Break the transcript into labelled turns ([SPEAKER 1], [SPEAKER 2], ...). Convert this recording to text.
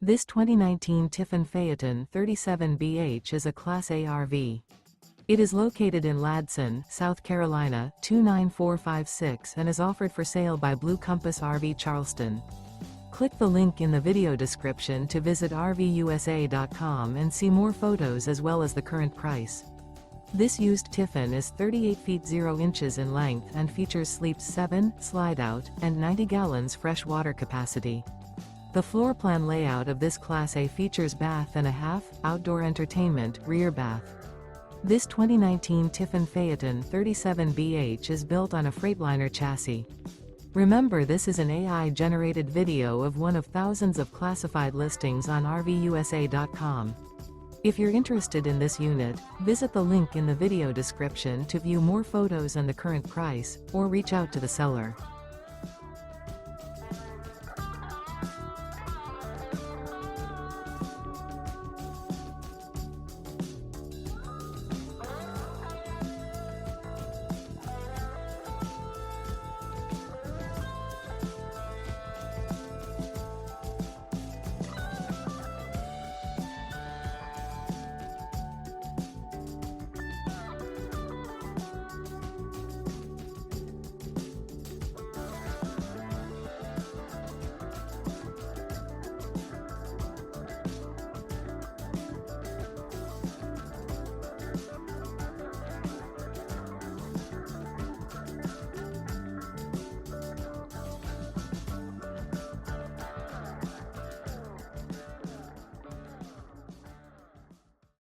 [SPEAKER 1] This 2019 Tiffin Phaeton 37bh is a Class A RV. It is located in Ladson, South Carolina, 29456 and is offered for sale by Blue Compass RV Charleston. Click the link in the video description to visit RVUSA.com and see more photos as well as the current price. This used Tiffin is 38 feet 0 inches in length and features sleeps 7, slide-out, and 90 gallons fresh water capacity. The floor plan layout of this Class A features bath and a half, outdoor entertainment, rear bath. This 2019 Tiffin Phaeton 37bh is built on a Freightliner chassis. Remember, this is an AI-generated video of one of thousands of classified listings on RVUSA.com. If you're interested in this unit, visit the link in the video description to view more photos and the current price, or reach out to the seller.